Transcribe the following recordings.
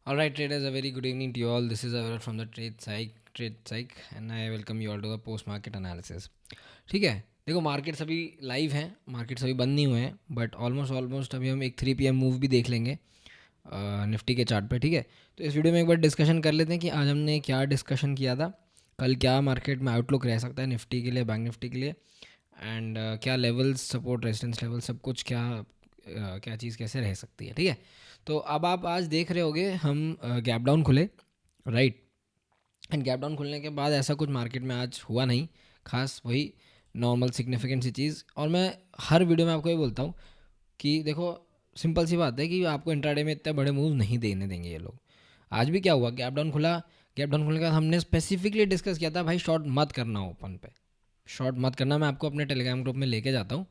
All right, traders, a very good evening to you all. This is Aviral from the Trade Psych, and I welcome you all to the post market analysis. ठीक है, देखो markets अभी live हैं, markets अभी बंद नहीं हुए हैं, बट ऑलमोस्ट अभी हम एक 3 PM मूव भी देख लेंगे निफ्टी के चार्ट पे। ठीक है, तो इस वीडियो में एक बार डिस्कशन कर लेते हैं कि आज हमने क्या डिस्कशन किया था, कल क्या मार्केट में आउटलुक रह सकता है निफ्टी के लिए, बैंक निफ्टी के लिए, एंड क्या लेवल्स, सपोर्ट, रेजिस्टेंस लेवल, सब कुछ क्या चीज़ कैसे रह सकती है। ठीक है, तो अब आप आज देख रहे होगे हम गैप डाउन खुले, राइट, एंड गैप डाउन खुलने के बाद ऐसा कुछ मार्केट में आज हुआ नहीं खास, वही नॉर्मल सिग्निफिकेंट सी चीज़। और मैं हर वीडियो में आपको ये बोलता हूँ कि देखो सिंपल सी बात है कि आपको इंट्राडे में इतने बड़े मूव नहीं देने देंगे ये लोग। आज भी क्या हुआ, गैप डाउन खुला, गैप डाउन खुलने के बाद हमने स्पेसिफिकली डिस्कस किया था भाई शॉर्ट मत करना, ओपन पे शॉर्ट मत करना। मैं आपको अपने टेलीग्राम ग्रुप में लेके जाता हूँ,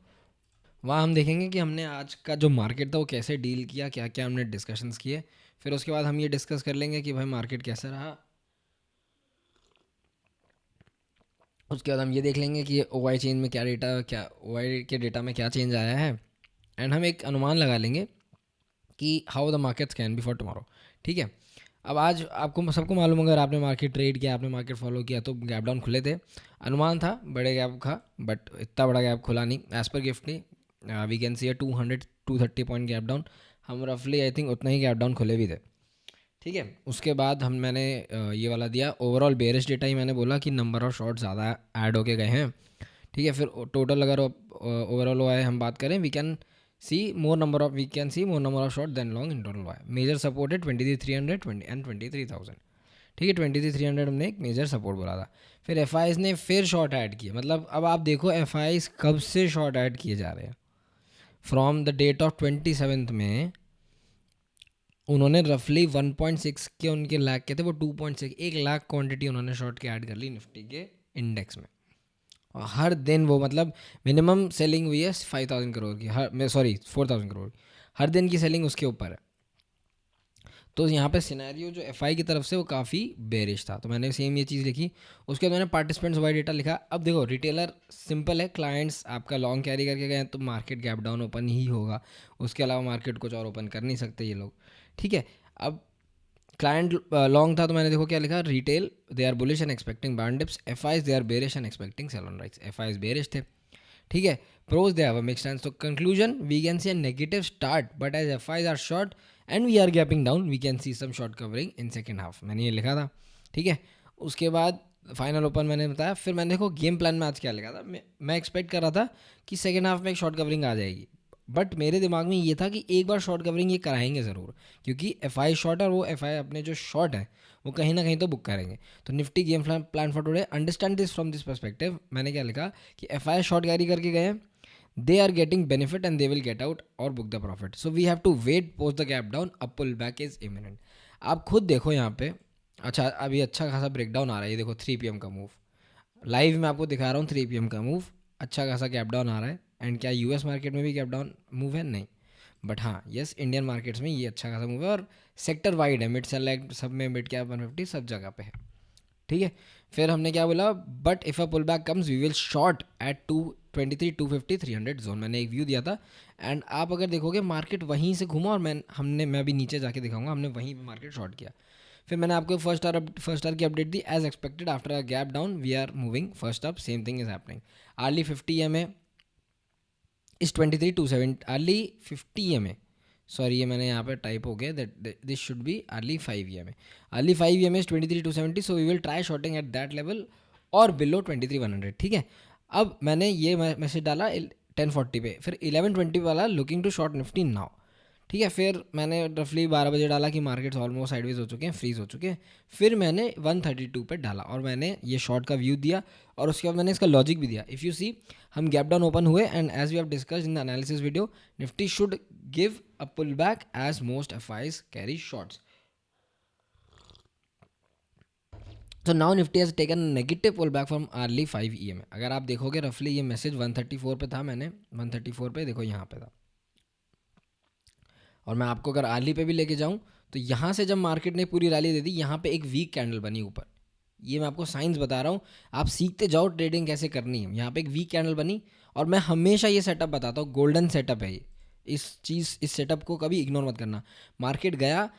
वहाँ हम देखेंगे कि हमने आज का जो मार्केट था वो कैसे डील किया, क्या क्या हमने डिस्कशंस किए। फिर उसके बाद हम ये डिस्कस कर लेंगे कि भाई मार्केट कैसा रहा। उसके बाद हम ये देख लेंगे कि ओ वाई चेंज में क्या ओ वाई के डेटा में क्या चेंज आया है, एंड हम एक अनुमान लगा लेंगे कि how the markets can be for tomorrow. ठीक है, अब आज आपको सबको मालूम, अगर आपने मार्केट ट्रेड किया, आपने मार्केट फॉलो किया, तो गैप डाउन खुले थे, अनुमान था बड़े गैप का, बट इतना बड़ा गैप खुला नहीं एज पर गिफ्टी। We can see 230 point gap down, हम रफली आई थिंक उतना ही गैप डाउन खुले भी थे। ठीक है, उसके बाद मैंने ये वाला दिया ओवरऑल बेरिश डेटा ही, मैंने बोला कि नंबर ऑफ शॉर्ट ज़्यादा ऐड होके गए हैं। ठीक है, फिर टोटल अगर ओवरऑल हुआ है हम बात करें, we can see more number of short than long in total हुआ है। मेजर सपोर्ट है 23,300 एंड 23,000। ठीक है, 23,300 हमने एक मेजर सपोर्ट बोला था। फिर एफ ने फिर शॉर्ट ऐड किए, मतलब अब आप देखो एफ कब से शॉर्ट ऐड किए जा रहे हैं। फ्रॉम द डेट ऑफ 27 में उन्होंने रफली 1.6 के उनके लाख के थे, वो 2.6, 1 लाख क्वांटिटी उन्होंने शॉर्ट की ऐड कर ली निफ्टी के इंडेक्स में। और हर दिन वो मतलब मिनिमम सेलिंग हुई है 5,000 करोड़ की, 4,000 करोड़ की हर दिन की सेलिंग उसके ऊपर है। तो यहाँ पे सिनेरियो जो एफ की तरफ से वो काफ़ी बेरिश था, तो मैंने सेम ये चीज़ लिखी। उसके बाद मैंने पार्टिसिपेंट्स वाइड डेटा लिखा। अब देखो रिटेलर सिंपल है, क्लाइंट्स आपका लॉन्ग कैरी करके गए तो मार्केट गैप डाउन ओपन ही होगा, उसके अलावा मार्केट कुछ और ओपन कर नहीं सकते ये लोग। ठीक है, अब क्लाइंट लॉन्ग था तो मैंने देखो क्या लिखा, retail they are bullish and expecting buy dips, F they are bearish and expecting sell on rights. F bearish थे। ठीक है, pros they have a mixed stand. तो conclusion, we can see a negative start but as F are short and we are gapping down, we can see some short covering in second half, मैंने ये लिखा था। ठीक है, उसके बाद final open मैंने बताया। फिर मैंने देखो गेम प्लान में आज क्या लिखा था, मैं एक्सपेक्ट कर रहा था कि सेकेंड हाफ में एक शॉर्ट कवरिंग आ जाएगी, बट मेरे दिमाग में ये था कि एक बार शॉर्ट कवरिंग ये कराएंगे ज़रूर, क्योंकि एफ शॉर्ट है और वो एफ अपने जो शॉर्ट है वो कहीं ना कहीं तो बुक करेंगे। तो Nifty game plan for today, understand this from this perspective. मैंने क्या लिखा कि एफ शॉर्ट कैरी करके गए हैं, they are getting benefit and they will get out or book the profit, so we have to wait post the gap down, a pullback is imminent। आप खुद देखो यहाँ पे, अच्छा अभी अच्छा खासा ब्रेकडाउन आ रहा है, ये देखो 3 PM का मूव, लाइव में आपको दिखा रहा हूँ 3 PM का मूव, अच्छा खासा गैप डाउन आ रहा है। एंड क्या यूएस मार्केट में भी गैप डाउन मूव है? नहीं, बट हाँ यस इंडियन मार्केट्स में ये अच्छा खासा मूव है, और सेक्टर वाइड है, मिड सेलेक्ट सब में, मिड कैप 150 सब जगह पे है। ठीक है, फिर हमने क्या बोला, but if a pull back comes we will short at 223, 250, 300 zone, मैंने एक व्यू दिया था। एंड आप अगर देखोगे मार्केट वहीं से घूमा, और मैं भी नीचे जाके दिखाऊंगा, हमने वहीं पे मार्केट शॉर्ट किया। फिर मैंने आपको फर्स्ट आवर की अपडेट दी, as expected after a gap down we are moving first up, same thing is happening. Hourly 50 EMA इस 23,270, अर्ली 50 EMA, सॉरी ये मैंने यहाँ पे टाइप हो गया, that this should be hourly 5 EMA। Hourly 5 EMA is 23,270, so we will try shorting at that level और below 23,100। ठीक है, अब मैंने ये मैसेज डाला 10:40 पे, फिर 11:20 वाला looking to short Nifty now. ठीक है, फिर मैंने रफली 12 बजे डाला कि मार्केट्स ऑलमोस्ट साइडवेज हो चुके हैं, फ्रीज हो चुके हैं। फिर मैंने 132 पे डाला और मैंने ये शॉर्ट का व्यू दिया, और उसके बाद मैंने इसका लॉजिक भी दिया। इफ़ यू सी, हम गैप डाउन ओपन हुए, and as we have discussed in the analysis video, Nifty should give a pull back as most F carry shorts. तो now Nifty has taken negative pull back from early 5 EMA। अगर आप देखोगे रफली ये message 134 पे था, मैंने 134 पे देखो यहाँ पे था, और मैं आपको अगर आर्ली पे भी लेके जाऊं तो यहाँ से जब मार्केट ने पूरी रैली दे दी, यहाँ पे एक वीक कैंडल बनी ऊपर, ये मैं आपको साइंस बता रहा हूँ, आप सीखते जाओ ट्रेडिंग कैसे करनी है। यहाँ पे एक वीक कैंडल बनी, और मैं हमेशा ये सेटअप बताता हूँ, गोल्डन सेटअप है ये, इस सेटअप को कभी इग्नोर मत करना। मार्केट गया,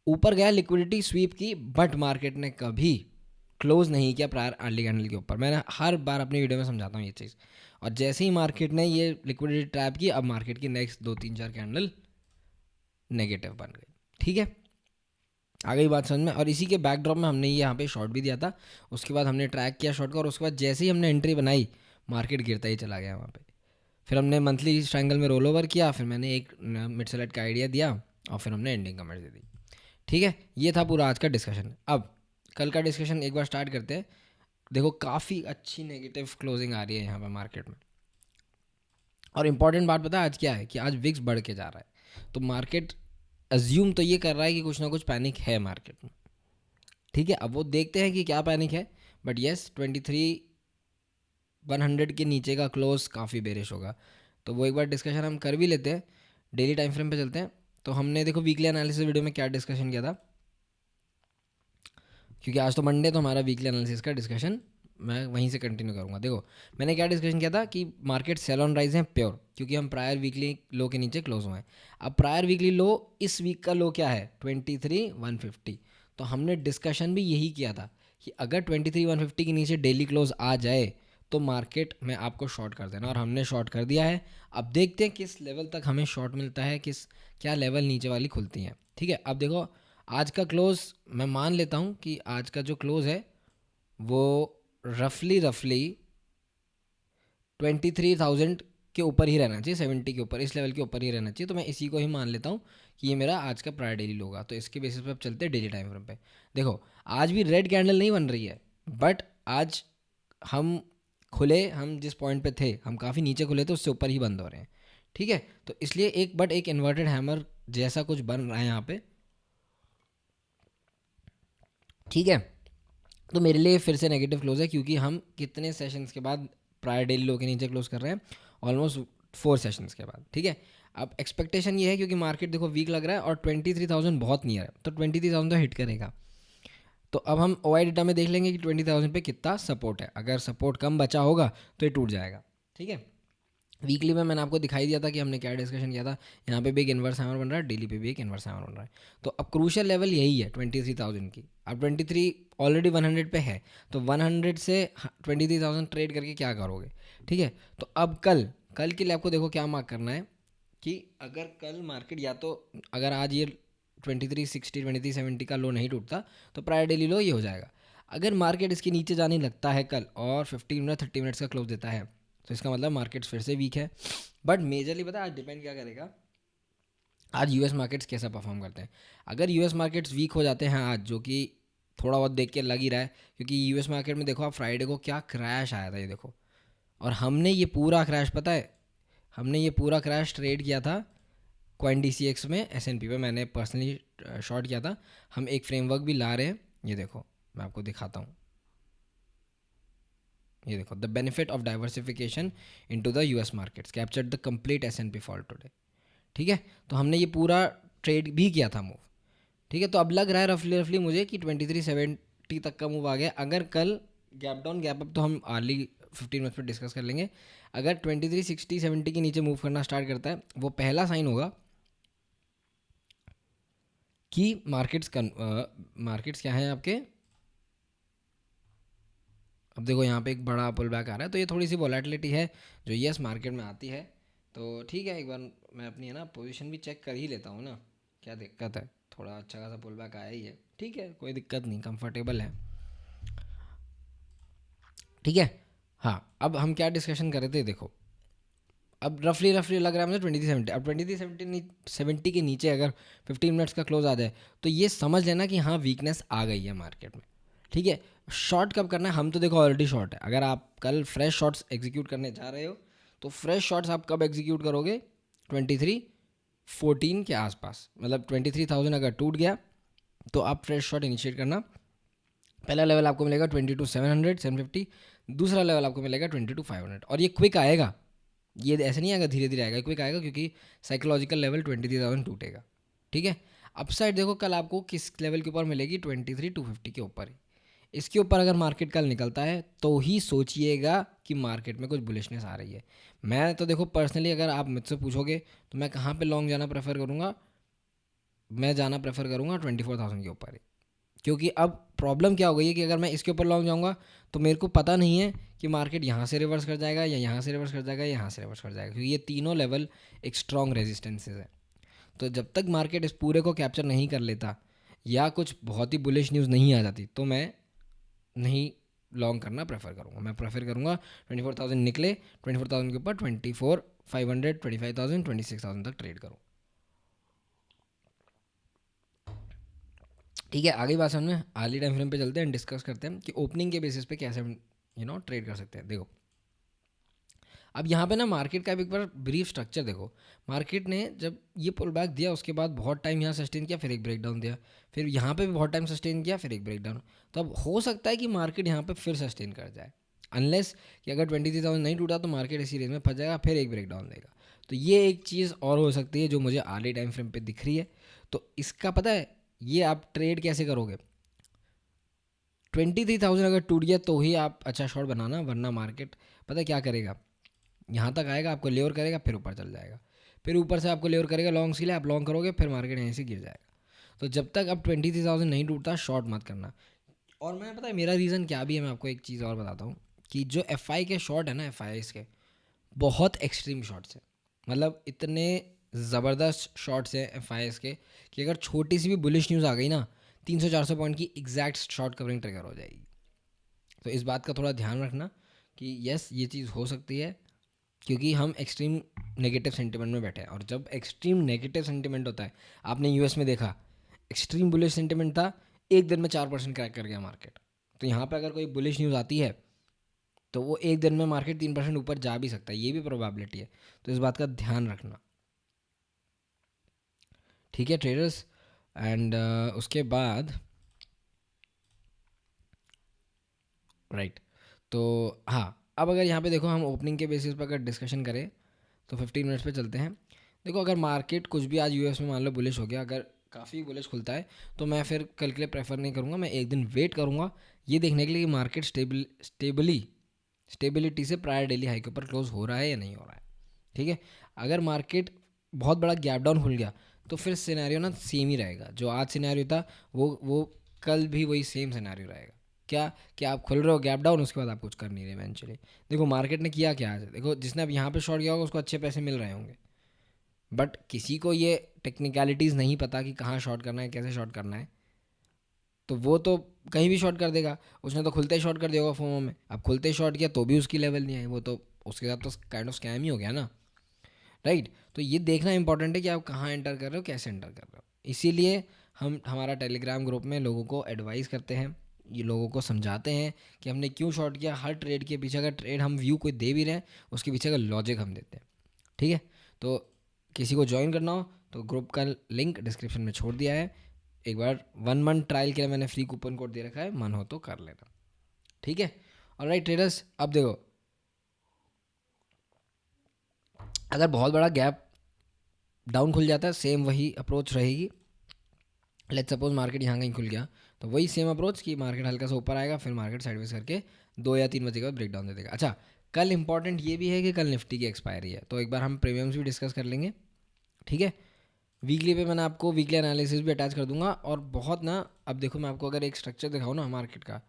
ऊपर गया, लिक्विडिटी स्वीप की, बट मार्केट ने कभी क्लोज नहीं किया प्रायर अर्ली कैंडल के ऊपर। मैंने हर बार अपनी वीडियो में समझाता हूँ ये चीज़। और जैसे ही मार्केट ने ये लिक्विडिटी ट्रैप की, अब मार्केट की नेक्स्ट 2 3 4 कैंडल नेगेटिव बन गई। ठीक है, आ गई बात समझ में। और इसी के बैकड्रॉप में हमने ये यहाँ पे शॉर्ट भी दिया था, उसके बाद हमने ट्रैक किया शॉर्ट का, और उसके बाद जैसे ही हमने एंट्री बनाई मार्केट गिरता ही चला गया वहाँ पे। फिर हमने मंथली ट्रायंगल में रोल ओवर किया, फिर मैंने एक मिड सेलेक्ट का आइडिया दिया, और फिर हमने एंडिंग कमेंट दे दी। ठीक है, ये था पूरा आज का डिस्कशन। अब कल का डिस्कशन एक बार स्टार्ट करते हैं। देखो काफ़ी अच्छी नेगेटिव क्लोजिंग आ रही है यहाँ पर मार्केट में, और इम्पॉर्टेंट बात पता है आज क्या है, कि आज विक्स बढ़ के जा रहा है। तो मार्केट अज्यूम तो ये कर रहा है कि कुछ ना कुछ पैनिक है मार्केट में। ठीक है, अब वो देखते हैं कि क्या पैनिक है। बट येस, 23,100 के नीचे का क्लोज काफ़ी बेरिश होगा, तो वो एक बार डिस्कशन हम कर भी लेते हैं। डेली टाइम फ्रेम पे चलते हैं। तो हमने देखो वीकली एनालिसिस वीडियो में क्या डिस्कशन किया था, क्योंकि आज तो मंडे, तो हमारा वीकली एनालिसिस का डिस्कशन मैं वहीं से कंटिन्यू करूँगा। देखो मैंने क्या डिस्कशन किया था, कि मार्केट सेल ऑन राइज है प्योर, क्योंकि हम प्रायर वीकली लो के नीचे क्लोज हुए हैं। अब प्रायर वीकली लो, इस वीक का लो क्या है, 23,150। तो हमने डिस्कशन भी यही किया था कि अगर 23,150 के नीचे डेली क्लोज आ जाए तो मार्केट में आपको शॉर्ट कर देना, और हमने शॉर्ट कर दिया है। अब देखते हैं किस लेवल तक हमें शॉर्ट मिलता है, क्या लेवल नीचे वाली खुलती हैं। ठीक है, अब देखो आज का क्लोज, मैं मान लेता हूँ कि आज का जो क्लोज है वो रफली 23,000 के ऊपर ही रहना चाहिए, 70 के ऊपर, इस लेवल के ऊपर ही रहना चाहिए। तो मैं इसी को ही मान लेता हूँ कि ये मेरा आज का प्रायर डेली लो होगा। तो इसके बेसिस पे अब चलते हैं डेली टाइम फ्रेम पे। देखो आज भी रेड कैंडल नहीं बन रही है, बट आज हम हम जिस पॉइंट पे थे, हम काफ़ी नीचे खुले थे, उससे ऊपर ही बंद हो रहे हैं। ठीक है, तो इसलिए एक इन्वर्टेड हैमर जैसा कुछ बन रहा है यहाँ पे। ठीक है, तो मेरे लिए फिर से नेगेटिव क्लोज है, क्योंकि हम कितने सेशंस के बाद प्रायर डेली लो के नीचे क्लोज कर रहे हैं, ऑलमोस्ट 4 सेशंस के बाद। ठीक है, अब एक्सपेक्टेशन ये है, क्योंकि मार्केट देखो वीक लग रहा है और 23,000 बहुत नियर है, तो 23,000 तो हिट करेगा। तो अब हम ओ आई डेटा में देख लेंगे कि 20,000 पे कितना सपोर्ट है। अगर सपोर्ट कम बचा होगा तो ये टूट जाएगा। ठीक है, वीकली में मैंने आपको दिखाई दिया था कि हमने क्या डिस्कशन किया था। यहाँ पे भी एक इन्वर्स हैमर बन रहा है, डेली पे भी एक इन्वर्स हैमर बन रहा है। तो अब क्रूशियल लेवल यही है 23,000 की। अब 23 ऑलरेडी 100 पे है, तो 100 से 23,000 ट्रेड करके क्या करोगे। ठीक है, तो अब कल कल के लिए आपको देखो क्या मार्क करना है, कि अगर कल मार्केट या तो, अगर आज ये 2360 2370 का लो नहीं टूटता, तो प्रायर डेली लो ये हो जाएगा। अगर मार्केट इसके नीचे जाने लगता है कल, और 15 मिनट 30 मिनट्स का क्लोज देता है, तो इसका मतलब मार्केट फिर से वीक है। बट मेजरली पता है आज डिपेंड क्या करेगा, आज यूएस मार्केट्स कैसा परफॉर्म करते हैं। अगर यूएस मार्केट्स वीक हो जाते हैं आज, जो कि थोड़ा बहुत देख के लग ही रहा है, क्योंकि यूएस मार्केट में देखो आप फ्राइडे को क्या क्रैश आया था, ये देखो। और हमने ये पूरा क्रैश, पता है, हमने ये पूरा क्रैश ट्रेड किया था कॉइन DCX में, S&P पे मैंने पर्सनली शॉर्ट किया था। हम एक फ्रेमवर्क भी ला रहे हैं, ये देखो मैं आपको दिखाता हूँ। ये देखो, the benefit of diversification into the US markets captured the complete S&P fall today. ठीक है, तो हमने ये पूरा ट्रेड भी किया था मूव। ठीक है, तो अब लग रहा है रफली रफली मुझे कि 2370 तक का मूव आ गया। अगर कल गैप डाउन गैप अप, तो हम अर्ली 15 मिनट्स पर डिस्कस कर लेंगे। अगर 2360-70 के नीचे मूव करना स्टार्ट करता है, वो पहला साइन होगा कि मार्केट्स क्या हैं आपके। अब देखो यहाँ पे एक बड़ा पुल बैक आ रहा है, तो ये थोड़ी सी वॉलेटिलिटी है जो यस मार्केट में आती है। तो ठीक है, एक बार मैं अपनी है ना पोजीशन भी चेक कर ही लेता हूँ ना, क्या दिक्कत है। थोड़ा अच्छा खासा पुल बैक आया ही है, ठीक है, कोई दिक्कत नहीं, कंफर्टेबल है। ठीक है, हाँ, अब हम क्या डिस्कशन कर रहे थे, देखो अब रफली रफली लग रहा है मुझे 2370। अब 2370 के नीचे अगर 15 मिनट्स का क्लोज आ जाए, तो ये समझ लेना कि हाँ वीकनेस आ गई है मार्केट में। ठीक है, शॉर्ट कब करना है, हम तो देखो ऑलरेडी शॉर्ट है। अगर आप कल फ्रेश शॉट्स एग्जीक्यूट करने जा रहे हो, तो फ्रेश शॉट्स आप कब एग्जीक्यूट करोगे, 2314 के आसपास, मतलब 23,000 अगर टूट गया तो आप फ्रेश शॉट इनिशिएट करना। पहला लेवल आपको मिलेगा 22,700 750, दूसरा लेवल आपको मिलेगा 22,500। और ये क्विक आएगा, ये ऐसे नहीं आएगा, धीरे धीरे आएगा, क्विक आएगा, क्योंकि साइकोलॉजिकल लेवल 23,000 टूटेगा। ठीक है, अपसाइड देखो कल आपको किस लेवल के ऊपर मिलेगी, 23,250 के ऊपर ही। इसके ऊपर अगर मार्केट कल निकलता है, तो ही सोचिएगा कि मार्केट में कुछ बुलिशनेस आ रही है। मैं तो देखो पर्सनली, अगर आप मुझसे पूछोगे तो मैं कहाँ पे लॉन्ग जाना प्रेफर करूँगा, मैं जाना प्रेफर करूँगा 24,000 के ऊपर ही, क्योंकि अब प्रॉब्लम क्या हो गई है कि अगर मैं इसके ऊपर लॉन्ग जाऊँगा तो मेरे को पता नहीं है कि मार्केट यहाँ से रिवर्स कर जाएगा या यहाँ से रिवर्स कर जाएगा या यहाँ से रिवर्स कर जाएगा, क्योंकि ये तीनों लेवल एक स्ट्रॉन्ग रेजिस्टेंसेज है। तो जब तक मार्केट इस पूरे को कैप्चर नहीं कर लेता या कुछ बहुत ही बुलिश न्यूज़ नहीं आ जाती तो मैं नहीं लॉन्ग करना प्रेफर करूँगा। मैं प्रेफर करूँगा 24,000 निकले, 24,000 के ऊपर 24,500, 25,000, 26,000 तक ट्रेड करूँ। ठीक है, आगे बात समझ में। आर्ली टाइम फ्रेम पे चलते हैं, डिस्कस करते हैं कि ओपनिंग के बेसिस पे कैसे हम ट्रेड कर सकते हैं। देखो अब यहाँ पे ना मार्केट का एक बार ब्रीफ स्ट्रक्चर देखो। मार्केट ने जब ये पुल बैक दिया उसके बाद बहुत टाइम यहाँ सस्टेन किया, फिर एक ब्रेकडाउन दिया, फिर यहाँ पे भी बहुत टाइम सस्टेन किया, फिर एक ब्रेकडाउन। तो अब हो सकता है कि मार्केट यहाँ पे फिर सस्टेन कर जाए, अनलेस कि अगर 23,000 नहीं टूटा तो मार्केट इसी रेंज में फंस जाएगा, फिर एक ब्रेकडाउन देगा। तो ये एक चीज़ और हो सकती है जो मुझे आर्ली टाइम फ्रेम पे दिख रही है। तो इसका पता है ये आप ट्रेड कैसे करोगे। 23,000 अगर टूट गया तो ही आप अच्छा शॉट बनाना, वरना मार्केट पता है क्या करेगा, यहाँ तक आएगा, आपको लेवर करेगा, फिर ऊपर चल जाएगा, फिर ऊपर से आपको लेवर करेगा लॉन्ग के लिए, आप लॉन्ग करोगे, फिर मार्केट यहीं से गिर जाएगा। तो जब तक अब 23,000 नहीं टूटता शॉर्ट मत करना। और मैं पता है मेरा रीज़न क्या भी है, मैं आपको एक चीज़ और बताता हूँ कि जो FI के शॉर्ट है ना, FI के बहुत एक्सट्रीम शॉट्स हैं, मतलब इतने ज़बरदस्त शॉट्स हैं FI के कि अगर छोटी सी भी बुलिश न्यूज़ आ गई ना 300-400 पॉइंट की एग्जैक्ट शॉर्ट कवरिंग ट्रिगर हो जाएगी। तो इस बात का थोड़ा ध्यान रखना कि यस ये चीज़ हो सकती है, क्योंकि हम एक्सट्रीम नेगेटिव सेंटिमेंट में बैठे हैं। और जब एक्सट्रीम नेगेटिव सेंटिमेंट होता है, आपने US में देखा एक्सट्रीम बुलिश सेंटिमेंट था, एक दिन में 4% क्रैक कर गया मार्केट। तो यहाँ पे अगर कोई बुलिश न्यूज़ आती है तो वो एक दिन में मार्केट 3% ऊपर जा भी सकता है, ये भी प्रोबेबिलिटी है। तो इस बात का ध्यान रखना, ठीक है ट्रेडर्स। एंड उसके बाद राइट, तो हाँ अब अगर यहाँ पे देखो हम ओपनिंग के बेसिस पर अगर डिस्कशन करें तो 15 मिनट्स पे चलते हैं। देखो अगर मार्केट कुछ भी आज US में मान लो बुलिश हो गया, अगर काफ़ी बुलिश खुलता है तो मैं फिर कल के लिए प्रेफर नहीं करूँगा, मैं एक दिन वेट करूँगा ये देखने के लिए कि मार्केट स्टेबिलिटी से प्रायर डेली हाई के ऊपर क्लोज हो रहा है या नहीं हो रहा है। ठीक है, अगर मार्केट बहुत बड़ा गैप डाउन खुल गया तो फिर सिनेरियो ना सेम ही रहेगा, जो आज सिनेरियो था वो कल भी वही सेम सिनेरियो रहेगा। क्या कि आप खुल रहे हो गैप डाउन, उसके बाद आप कुछ कर नहीं रहे इवेंचुअली। देखो मार्केट ने किया क्या आज, देखो जिसने अब यहाँ पे शॉर्ट किया होगा उसको अच्छे पैसे मिल रहे होंगे, बट किसी को ये टेक्निकलिटीज़ नहीं पता कि कहाँ शॉर्ट करना है, कैसे शॉर्ट करना है, तो वो तो कहीं भी शॉर्ट कर देगा। उसने तो खुलते ही शॉर्ट कर दिया होगा फोमो में, अब खुलते ही शॉर्ट किया तो भी उसकी लेवल नहीं आई, वो तो उसके साथ तो काइंड ऑफ स्कैम ही हो गया ना, राइट। तो ये देखना इंपॉर्टेंट है कि आप कहाँ एंटर कर रहे हो, कैसे एंटर कर रहे हो। इसीलिए हम हमारा टेलीग्राम ग्रुप में लोगों को एडवाइस करते हैं, ये लोगों को समझाते हैं कि हमने क्यों शॉर्ट किया, हर ट्रेड के पीछे अगर ट्रेड हम व्यू कोई दे भी रहे हैं उसके पीछे का लॉजिक हम देते हैं। ठीक है, तो किसी को ज्वाइन करना हो तो ग्रुप का लिंक डिस्क्रिप्शन में छोड़ दिया है। एक बार 1 मंथ ट्रायल के लिए मैंने फ्री कूपन कोड दे रखा है, मन हो तो कर लेना। ठीक है, और राइट ट्रेडर्स, अब देखो अगर बहुत बड़ा गैप डाउन खुल जाता है सेम वही अप्रोच रहेगी। लेट्स सपोज मार्केट यहाँ कहीं खुल गया तो वही सेम अप्रोच कि मार्केट हल्का सा ऊपर आएगा, फिर मार्केट साइडवेज करके 2 या 3 बजे के बाद ब्रेक डाउन दे देगा। अच्छा, कल इंपॉर्टेंट ये भी है कि कल निफ्टी की एक्सपायरी है, तो एक बार हम प्रीमियम्स भी डिस्कस कर लेंगे। ठीक है, वीकली पे मैंने आपको वीकली एनालिसिस भी अटैच कर दूंगा। और बहुत ना, अब देखो मैं आपको अगर एक स्ट्रक्चर दिखाऊँ ना मार्केट का,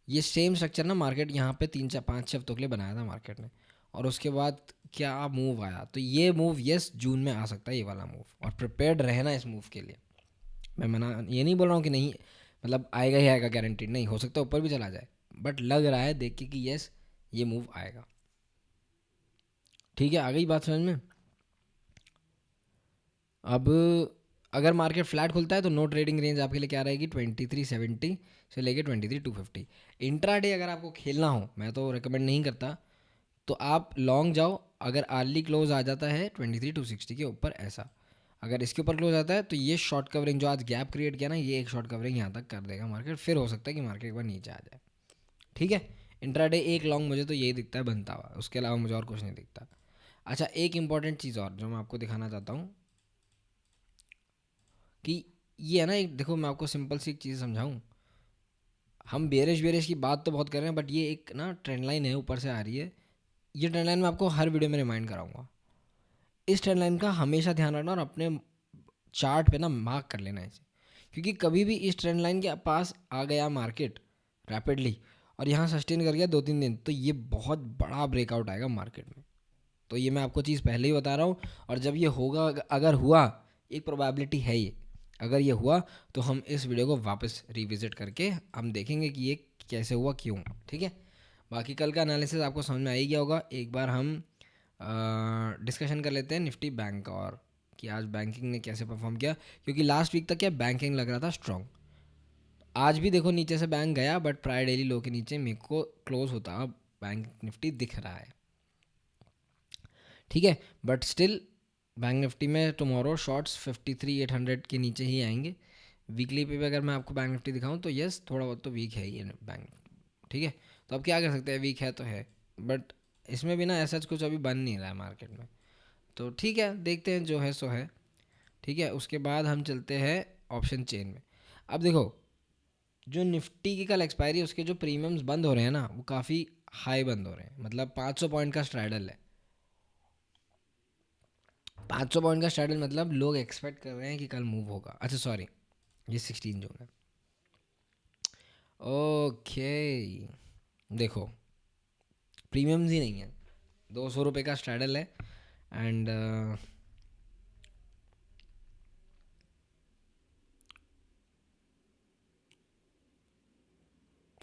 ये सेम स्ट्रक्चर ना मार्केट यहाँ पे 3-4-5-6 हफ्तों के लिए बनाया था मार्केट ने, और उसके बाद क्या मूव आया। तो ये मूव यस जून में आ सकता है, ये वाला मूव, और प्रिपेयर्ड रहना इस मूव के लिए। मैं मना ये नहीं बोल रहा हूँ कि नहीं, मतलब आएगा ही आएगा गारंटीड नहीं, हो सकता है ऊपर भी चला जाए, बट लग रहा है देख के कि यस ये मूव आएगा। ठीक है, आ गई बात समझ में। अब अगर मार्केट फ्लैट खुलता है तो नो ट्रेडिंग रेंज आपके लिए क्या रहेगी, 2370 से लेके 23,250। इंट्राडे अगर आपको खेलना हो, मैं तो रिकमेंड नहीं करता, तो आप लॉन्ग जाओ। अगर अर्ली क्लोज आ जाता है 23,260 के ऊपर, ऐसा अगर इसके ऊपर क्लोज आता है तो ये शॉर्ट कवरिंग जो आज गैप क्रिएट किया ना, ये एक शॉर्ट कवरिंग यहाँ तक कर देगा मार्केट, फिर हो सकता है कि मार्केट एक बार नीचे आ जाए। ठीक है, इंट्राडे एक लॉन्ग मुझे तो यही दिखता है बनता हुआ, उसके अलावा मुझे और कुछ नहीं दिखता। अच्छा, एक इंपॉर्टेंट चीज़ और जो मैं आपको दिखाना चाहता हूँ कि ये है ना, एक देखो मैं आपको सिंपल सी एक चीज़ समझाऊँ। हम बेरिश बेरिश की बात तो बहुत कर रहे हैं, बट ये एक ना ट्रेंड लाइन है ऊपर से आ रही है। ये ट्रेंड लाइन मैं आपको हर वीडियो में रिमाइंड कराऊंगा। इस ट्रेंड लाइन का हमेशा ध्यान रखना और अपने चार्ट पे ना मार्क कर लेना है इसे, क्योंकि कभी भी इस ट्रेंड लाइन के पास आ गया मार्केट रैपिडली और यहाँ सस्टेन कर गया 2-3 दिन, तो ये बहुत बड़ा ब्रेकआउट आएगा मार्केट में। तो ये मैं आपको चीज़ पहले ही बता रहा हूँ। और जब ये होगा, अगर हुआ, एक प्रोबेबिलिटी है ये, अगर ये हुआ तो हम इस वीडियो को वापस रिविजिट करके हम देखेंगे कि ये कैसे हुआ, क्यों। ठीक है, बाकी कल का एनालिसिस आपको समझ में आ ही गया होगा। एक बार हम डिस्कशन कर लेते हैं निफ्टी बैंक का, और कि आज बैंकिंग ने कैसे परफॉर्म किया, क्योंकि लास्ट वीक तक क्या बैंकिंग लग रहा था स्ट्रॉन्ग। आज भी देखो नीचे से बैंक गया, बट प्रायर डेली लो के नीचे मेरे को क्लोज होता बैंक निफ्टी दिख रहा है। ठीक है, बट स्टिल बैंक निफ्टी में टुमारो शॉर्ट्स 53,800 के नीचे ही आएंगे। वीकली पे भी अगर मैं आपको बैंक निफ्टी दिखाऊं तो यस, थोड़ा बहुत तो वीक है ही बैंक। ठीक है, तो अब क्या कर सकते हैं, वीक है तो है, बट इसमें भी ना ऐसा कुछ अभी बन नहीं रहा है मार्केट में। तो ठीक है, देखते हैं, जो है सो है। ठीक है, उसके बाद हम चलते हैं ऑप्शन चेन में। अब देखो, जो निफ्टी की कल एक्सपायरी, उसके जो प्रीमियम्स बंद हो रहे हैं ना, वो काफ़ी हाई बंद हो रहे हैं। मतलब 500 पॉइंट का स्ट्राइडल है। 500 पॉइंट का स्ट्राइडल मतलब लोग एक्सपेक्ट कर रहे हैं कि कल मूव होगा। अच्छा सॉरी, ये 16 जून है। ओके, देखो प्रीमियम्स ही नहीं है, 200 रुपये का स्ट्राइडल है, एंड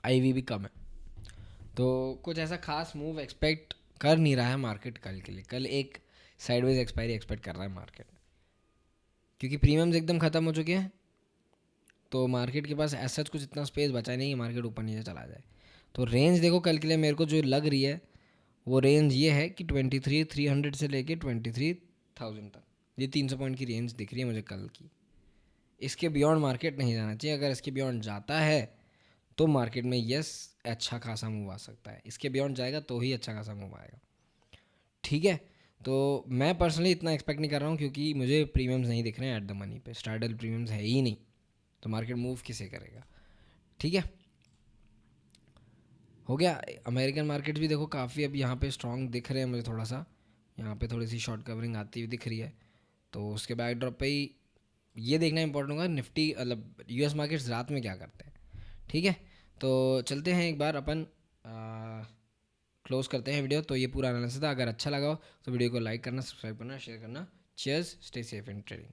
आईवी भी कम है। तो कुछ ऐसा खास मूव एक्सपेक्ट कर नहीं रहा है मार्केट कल के लिए। कल एक साइडवेज एक्सपायरी एक्सपेक्ट कर रहा है मार्केट, क्योंकि प्रीमियम्स एकदम ख़त्म हो चुके हैं। तो मार्केट के पास ऐसा कुछ इतना स्पेस बचा नहीं कि मार्केट ऊपर नीचे चला जाए। तो रेंज देखो कल के लिए मेरे को जो लग रही है, वो रेंज ये है कि 23,300 से लेके 23,000 तक, ये 300 पॉइंट की रेंज दिख रही है मुझे कल की। इसके बियॉन्ड मार्केट नहीं जाना चाहिए। अगर इसके बियॉन्ड जाता है तो मार्केट में यस अच्छा खासा मूव आ सकता है, इसके बियॉन्ड जाएगा तो ही अच्छा खासा मूव आएगा। ठीक है, तो मैं पर्सनली इतना एक्सपेक्ट नहीं कर रहा हूँ, क्योंकि मुझे प्रीमियम्स नहीं दिख रहे हैं एट द मनी पे। स्टार्डल प्रीमियम्स है ही नहीं, तो मार्केट मूव किसे करेगा। ठीक है, हो गया। अमेरिकन मार्केट भी देखो काफ़ी अब यहाँ पे स्ट्रॉन्ग दिख रहे हैं मुझे। थोड़ा सा यहाँ पे थोड़ी सी शॉर्ट कवरिंग आती हुई दिख रही है। तो उसके बैकड्रॉप पे ही ये देखना इंपॉर्टेंट होगा निफ्टी, मतलब यूएस मार्केट्स रात में क्या करते हैं। ठीक है, तो चलते हैं एक बार अपन क्लोज करते हैं वीडियो। तो ये पूरा एनालिसिस था। अगर अच्छा लगा हो तो वीडियो को लाइक करना, सब्सक्राइब करना, शेयर करना। Cheers, stay safe in trading.